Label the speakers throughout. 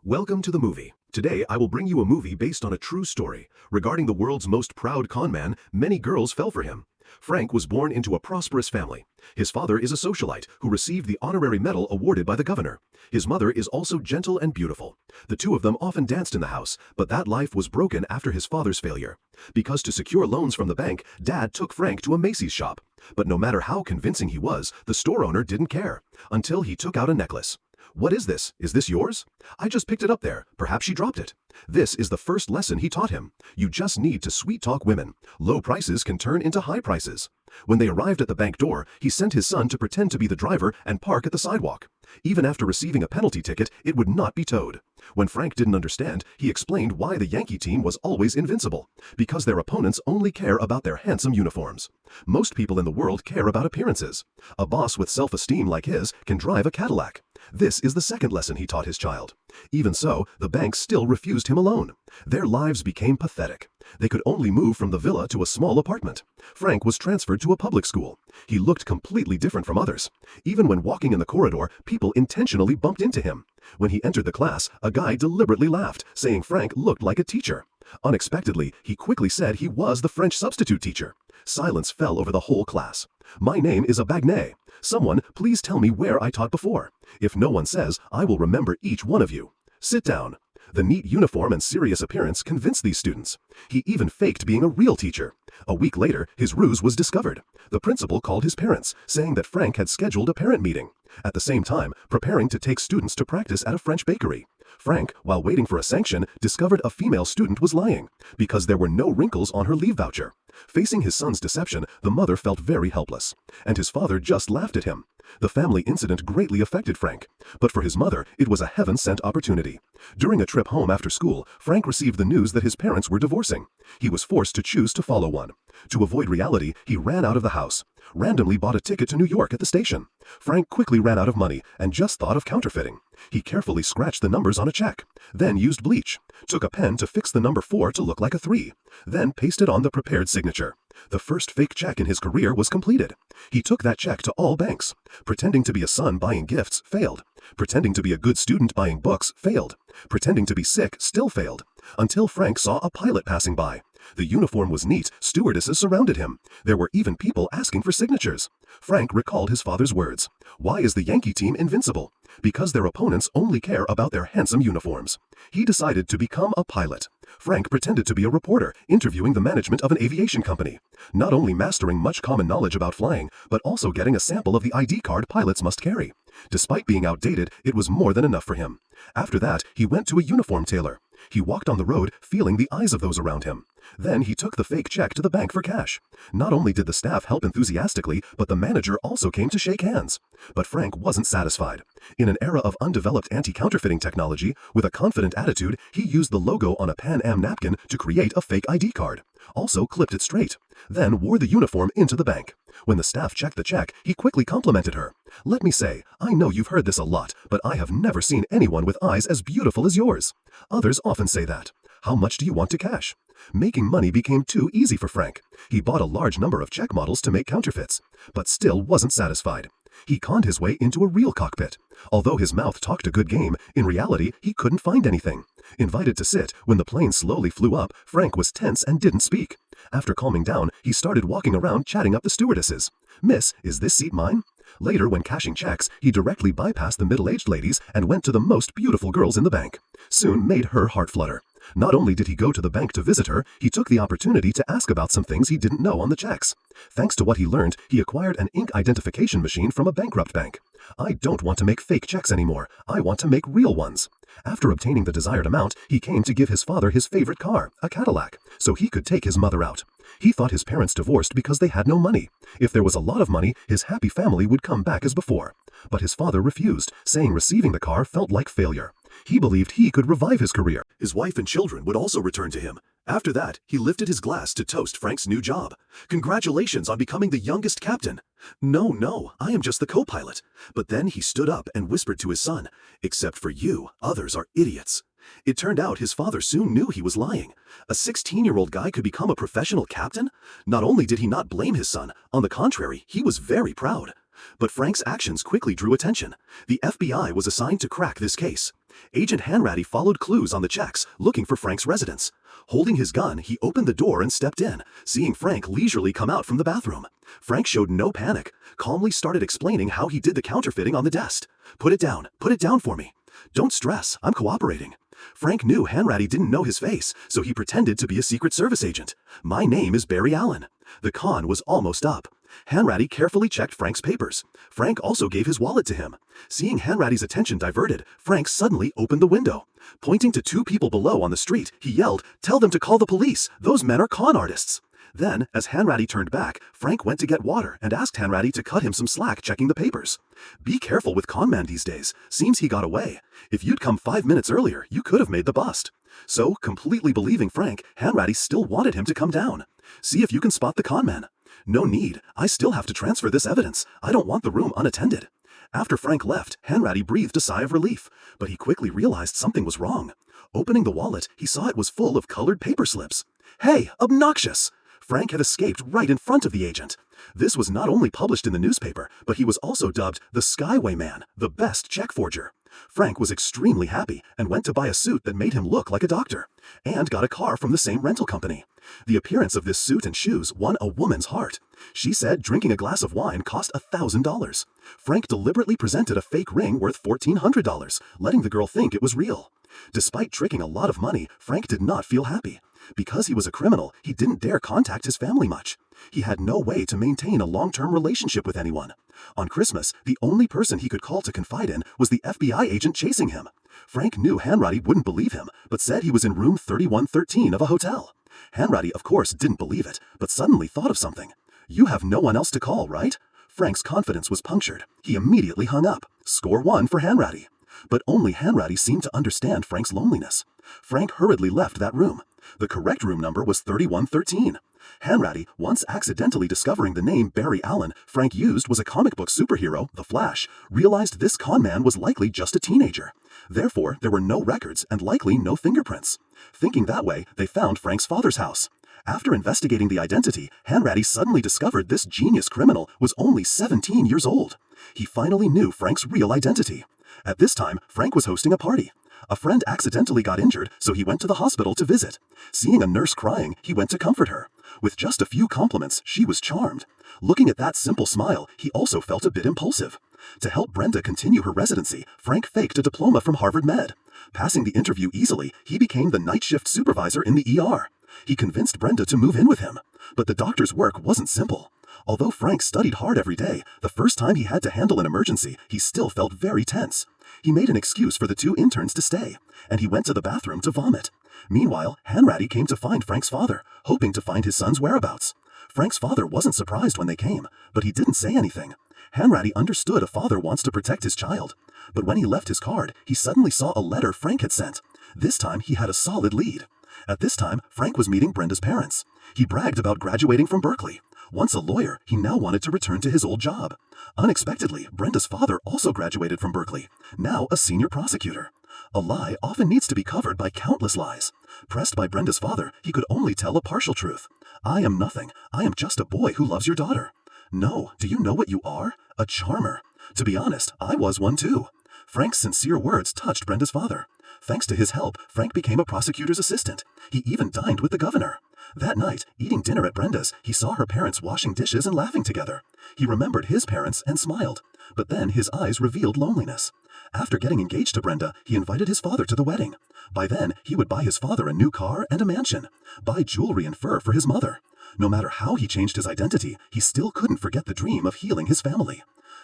Speaker 1: Welcome to the movie. Today I will bring you a movie based on a true story. Regarding the world's most proud conman, many girls fell for him. Frank was born into a prosperous family. His father is a socialite who received the honorary medal awarded by the governor. His mother is also gentle and beautiful. The two of them often danced in the house, but that life was broken after his father's failure. Because to secure loans from the bank, Dad took Frank to a Macy's shop. But no matter how convincing he was, the store owner didn't care, until he took out a necklace. "What is this? Is this yours?" "I just picked it up there. Perhaps she dropped it." This is the first lesson he taught him. You just need to sweet-talk women. Low prices can turn into high prices. When they arrived at the bank door, he sent his son to pretend to be the driver and park at the sidewalk. Even after receiving a penalty ticket, it would not be towed. When Frank didn't understand, he explained why the Yankee team was always invincible. Because their opponents only care about their handsome uniforms. Most people in the world care about appearances. A boss with self-esteem like his can drive a Cadillac. This is the second lesson he taught his child. Even so, the bank still refused him a loan. Their lives became pathetic. They could only move from the villa to a small apartment. Frank was transferred to a public school. He looked completely different from others. Even when walking in the corridor, people intentionally bumped into him. When he entered the class, a guy deliberately laughed, saying Frank looked like a teacher. Unexpectedly, he quickly said he was the French substitute teacher. Silence fell over the whole class. "My name is Abagnale. Someone, please tell me where I taught before. If no one says, I will remember each one of you. Sit down." The neat uniform and serious appearance convinced these students. He even faked being a real teacher. A week later, his ruse was discovered. The principal called his parents, saying that Frank had scheduled a parent meeting. At the same time, preparing to take students to practice at a French bakery. Frank, while waiting for a sanction, discovered a female student was lying, because there were no wrinkles on her leave voucher. Facing his son's deception, the mother felt very helpless. And his father just laughed at him. The family incident greatly affected Frank. But for his mother, it was a heaven-sent opportunity. During a trip home after school, Frank received the news that his parents were divorcing. He was forced to choose to follow one. To avoid reality, he ran out of the house. Randomly bought a ticket to New York at the station. Frank quickly ran out of money and just thought of counterfeiting. He carefully scratched the numbers on a check, then used bleach, took a pen to fix the number 4 to look like a 3, then pasted on the prepared signature. The first fake check in his career was completed. He took that check to all banks. Pretending to be a son buying gifts failed. Pretending to be a good student buying books failed. Pretending to be sick still failed. Until Frank saw a pilot passing by. The uniform was neat, stewardesses surrounded him. There were even people asking for signatures. Frank recalled his father's words. Why is the Yankee team invincible? Because their opponents only care about their handsome uniforms. He decided to become a pilot. Frank pretended to be a reporter, interviewing the management of an aviation company. Not only mastering much common knowledge about flying, but also getting a sample of the ID card pilots must carry. Despite being outdated, it was more than enough for him. After that, he went to a uniform tailor. He walked on the road, feeling the eyes of those around him. Then he took the fake check to the bank for cash. Not only did the staff help enthusiastically, but the manager also came to shake hands. But Frank wasn't satisfied. In an era of undeveloped anti-counterfeiting technology, with a confident attitude, he used the logo on a Pan Am napkin to create a fake ID card. Also clipped it straight. Then wore the uniform into the bank. When the staff checked the check, he quickly complimented her. "Let me say, I know you've heard this a lot, but I have never seen anyone with eyes as beautiful as yours." Others often say that. "How much do you want to cash?" Making money became too easy for Frank. He bought a large number of check models to make counterfeits, but still wasn't satisfied. He conned his way into a real cockpit. Although his mouth talked a good game, in reality, he couldn't find anything. Invited to sit, when the plane slowly flew up, Frank was tense and didn't speak. After calming down, he started walking around chatting up the stewardesses. "Miss, is this seat mine?" Later, when cashing checks, he directly bypassed the middle-aged ladies and went to the most beautiful girls in the bank. Soon made her heart flutter. Not only did he go to the bank to visit her, he took the opportunity to ask about some things he didn't know on the checks. Thanks to what he learned, he acquired an ink identification machine from a bankrupt bank. "I don't want to make fake checks anymore. I want to make real ones." After obtaining the desired amount, he came to give his father his favorite car, a Cadillac, so he could take his mother out. He thought his parents divorced because they had no money. If there was a lot of money, his happy family would come back as before. But his father refused, saying receiving the car felt like failure. He believed he could revive his career. His wife and children would also return to him. After that, he lifted his glass to toast Frank's new job. "Congratulations on becoming the youngest captain." No, I am just the co-pilot." But then he stood up and whispered to his son, "Except for you, others are idiots." It turned out his father soon knew he was lying. A 16-year-old guy could become a professional captain? Not only did he not blame his son, on the contrary, he was very proud. But Frank's actions quickly drew attention. The FBI was assigned to crack this case. Agent Hanratty followed clues on the checks, looking for Frank's residence. Holding his gun, he opened the door and stepped in, seeing Frank leisurely come out from the bathroom. Frank showed no panic, calmly started explaining how he did the counterfeiting on the desk. Put it down for me. Don't stress, I'm cooperating. Frank knew Hanratty didn't know his face, so he pretended to be a Secret Service agent. My name is Barry Allen. The con was almost up. Hanratty carefully checked Frank's papers. Frank also gave his wallet to him. Seeing Hanratty's attention diverted, Frank suddenly opened the window. Pointing to two people below on the street, he yelled, "Tell them to call the police! Those men are con artists!" Then, as Hanratty turned back, Frank went to get water and asked Hanratty to cut him some slack checking the papers. Be careful with Conman these days. Seems he got away. If you'd come 5 minutes earlier, you could have made the bust. So, completely believing Frank, Hanratty still wanted him to come down. See if you can spot the conman. No need. I still have to transfer this evidence. I don't want the room unattended. After Frank left, Hanratty breathed a sigh of relief, but he quickly realized something was wrong. Opening the wallet, he saw it was full of colored paper slips. Hey, obnoxious! Frank had escaped right in front of the agent. This was not only published in the newspaper, but he was also dubbed the Skyway Man, the best check forger. Frank was extremely happy and went to buy a suit that made him look like a doctor, and got a car from the same rental company. The appearance of this suit and shoes won a woman's heart. She said drinking a glass of wine cost $1,000. Frank deliberately presented a fake ring worth $1,400, letting the girl think it was real. Despite tricking a lot of money, Frank did not feel happy. Because he was a criminal, he didn't dare contact his family much. He had no way to maintain a long-term relationship with anyone. On Christmas, the only person he could call to confide in was the FBI agent chasing him. Frank knew Hanratty wouldn't believe him, but said he was in room 3113 of a hotel. Hanratty, of course, didn't believe it, but suddenly thought of something. You have no one else to call, right? Frank's confidence was punctured. He immediately hung up. Score 1 for Hanratty. But only Hanratty seemed to understand Frank's loneliness. Frank hurriedly left that room. The correct room number was 3113. Hanratty, once accidentally discovering the name Barry Allen Frank used was a comic book superhero, The Flash, realized this conman was likely just a teenager. Therefore, there were no records and likely no fingerprints. Thinking that way, they found Frank's father's house. After investigating the identity, Hanratty suddenly discovered this genius criminal was only 17 years old. He finally knew Frank's real identity. At this time, Frank was hosting a party. A friend accidentally got injured, so he went to the hospital to visit. Seeing a nurse crying, he went to comfort her. With just a few compliments, she was charmed. Looking at that simple smile, he also felt a bit impulsive. To help Brenda continue her residency, Frank faked a diploma from Harvard Med. Passing the interview easily, he became the night shift supervisor in the ER. He convinced Brenda to move in with him. But the doctor's work wasn't simple. Although Frank studied hard every day, the first time he had to handle an emergency, he still felt very tense. He made an excuse for the two interns to stay, and he went to the bathroom to vomit. Meanwhile, Hanratty came to find Frank's father, hoping to find his son's whereabouts. Frank's father wasn't surprised when they came, but he didn't say anything. Hanratty understood a father wants to protect his child. But when he left his card, he suddenly saw a letter Frank had sent. This time, he had a solid lead. At this time, Frank was meeting Brenda's parents. He bragged about graduating from Berkeley. Once a lawyer, he now wanted to return to his old job. Unexpectedly, Brenda's father also graduated from Berkeley, now a senior prosecutor. A lie often needs to be covered by countless lies. Pressed by Brenda's father, he could only tell a partial truth. I am nothing. I am just a boy who loves your daughter. No, do you know what you are? A charmer. To be honest, I was one too. Frank's sincere words touched Brenda's father. Thanks to his help, Frank became a prosecutor's assistant. He even dined with the governor. That night, eating dinner at Brenda's, he saw her parents washing dishes and laughing together. He remembered his parents and smiled. But then his eyes revealed loneliness. After getting engaged to Brenda, he invited his father to the wedding. By then, he would buy his father a new car and a mansion. Buy jewelry and fur for his mother. No matter how he changed his identity, he still couldn't forget the dream of healing his family.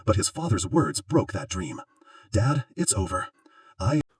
Speaker 1: But his father's words broke that dream. Dad, it's over.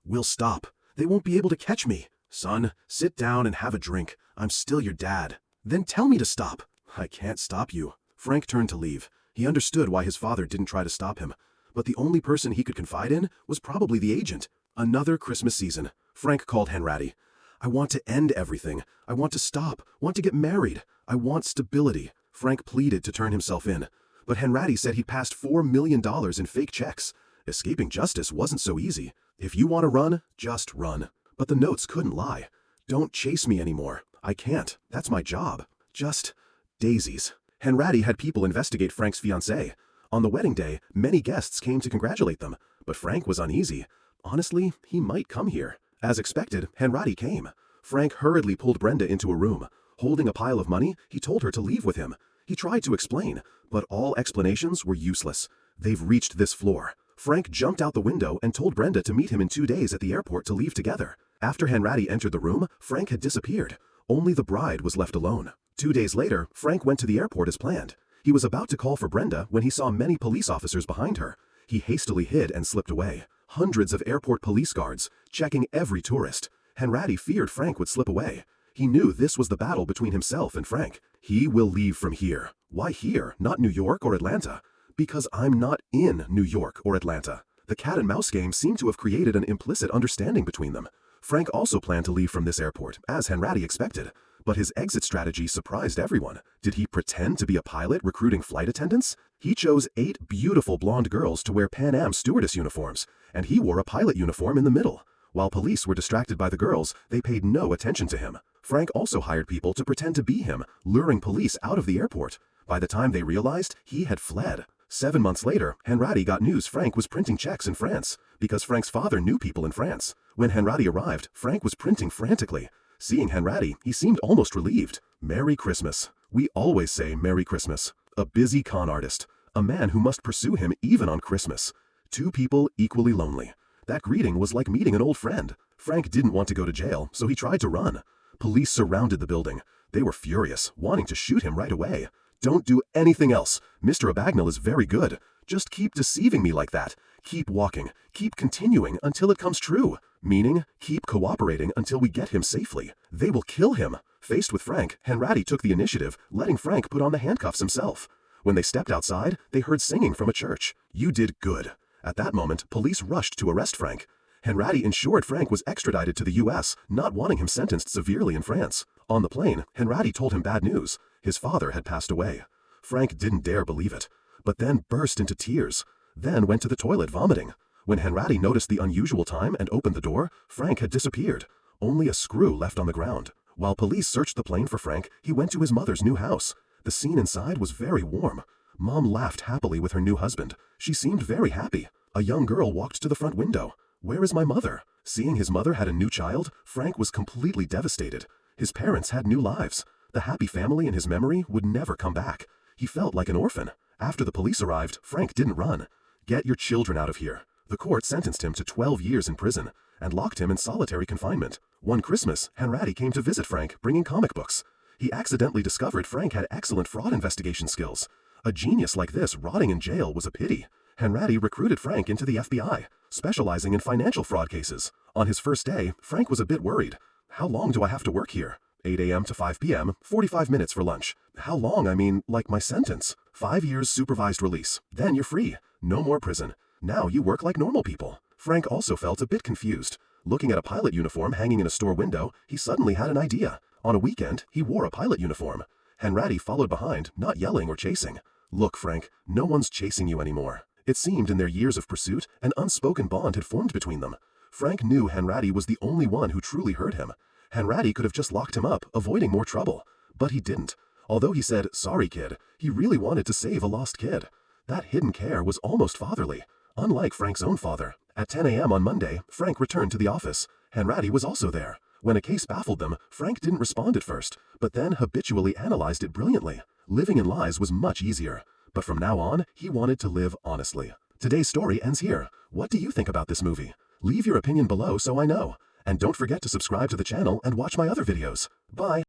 Speaker 1: Will stop. They won't be able to catch me. Son, sit down and have a drink. I'm still your dad. Then tell me to stop. I can't stop you. Frank turned to leave. He understood why his father didn't try to stop him. But the only person he could confide in was probably the agent. Another Christmas season. Frank called Hanratty. I want to end everything. I want to stop. Want to get married. I want stability. Frank pleaded to turn himself in. But Hanratty said he'd passed $4 million in fake checks. Escaping justice wasn't so easy. If you want to run, just run. But the notes couldn't lie. Don't chase me anymore. I can't. That's my job. Just daisies. Hanratty had people investigate Frank's fiancée. On the wedding day, many guests came to congratulate them, but Frank was uneasy. Honestly, he might come here. As expected, Hanratty came. Frank hurriedly pulled Brenda into a room. Holding a pile of money, he told her to leave with him. He tried to explain, but all explanations were useless. They've reached this floor. Frank jumped out the window and told Brenda to meet him in 2 days at the airport to leave together. After Hanratty entered the room, Frank had disappeared. Only the bride was left alone. 2 days later, Frank went to the airport as planned. He was about to call for Brenda when he saw many police officers behind her. He hastily hid and slipped away. Hundreds of airport police guards, checking every tourist. Hanratty feared Frank would slip away. He knew this was the battle between himself and Frank. He will leave from here. Why here, not New York or Atlanta? Because I'm not in New York or Atlanta. The cat and mouse game seemed to have created an implicit understanding between them. Frank also planned to leave from this airport, as Hanratty expected. But his exit strategy surprised everyone. Did he pretend to be a pilot recruiting flight attendants? He chose 8 beautiful blonde girls to wear Pan Am stewardess uniforms, and he wore a pilot uniform in the middle. While police were distracted by the girls, they paid no attention to him. Frank also hired people to pretend to be him, luring police out of the airport. By the time they realized, he had fled. 7 months later, Hanratty got news Frank was printing checks in France, because Frank's father knew people in France. When Hanratty arrived, Frank was printing frantically. Seeing Hanratty, he seemed almost relieved. Merry Christmas. We always say Merry Christmas. A busy con artist. A man who must pursue him even on Christmas. 2 people equally lonely. That greeting was like meeting an old friend. Frank didn't want to go to jail, so he tried to run. Police surrounded the building. They were furious, wanting to shoot him right away. Don't do anything else. Mr. Abagnale is very good. Just keep deceiving me like that. Keep walking. Keep continuing until it comes true. Meaning, keep cooperating until we get him safely. They will kill him. Faced with Frank, Hanratty took the initiative, letting Frank put on the handcuffs himself. When they stepped outside, they heard singing from a church. You did good. At that moment, police rushed to arrest Frank. Hanratty ensured Frank was extradited to the U.S., not wanting him sentenced severely in France. On the plane, Hanratty told him bad news. His father had passed away. Frank didn't dare believe it, but then burst into tears. Then went to the toilet vomiting. When Hanratty noticed the unusual time and opened the door, Frank had disappeared. Only a screw left on the ground. While police searched the plane for Frank, he went to his mother's new house. The scene inside was very warm. Mom laughed happily with her new husband. She seemed very happy. A young girl walked to the front window. Where is my mother? Seeing his mother had a new child, Frank was completely devastated. His parents had new lives. The happy family in his memory would never come back. He felt like an orphan. After the police arrived, Frank didn't run. Get your children out of here. The court sentenced him to 12 years in prison and locked him in solitary confinement. One Christmas, Hanratty came to visit Frank, bringing comic books. He accidentally discovered Frank had excellent fraud investigation skills. A genius like this rotting in jail was a pity. Hanratty recruited Frank into the FBI, specializing in financial fraud cases. On his first day, Frank was a bit worried. How long do I have to work here? 8 a.m. to 5 p.m., 45 minutes for lunch. How long? I mean, like my sentence. 5 years supervised release. Then you're free. No more prison. Now you work like normal people. Frank also felt a bit confused. Looking at a pilot uniform hanging in a store window, he suddenly had an idea. On a weekend, he wore a pilot uniform. Hanratty followed behind, not yelling or chasing. Look, Frank, no one's chasing you anymore. It seemed in their years of pursuit, an unspoken bond had formed between them. Frank knew Hanratty was the only one who truly heard him. Hanratty could have just locked him up, avoiding more trouble. But he didn't. Although he said, "Sorry, kid," he really wanted to save a lost kid. That hidden care was almost fatherly, unlike Frank's own father. At 10 a.m. on Monday, Frank returned to the office. Hanratty was also there. When a case baffled them, Frank didn't respond at first, but then habitually analyzed it brilliantly. Living in lies was much easier. But from now on, he wanted to live honestly. Today's story ends here. What do you think about this movie? Leave your opinion below so I know. And don't forget to subscribe to the channel and watch my other videos. Bye!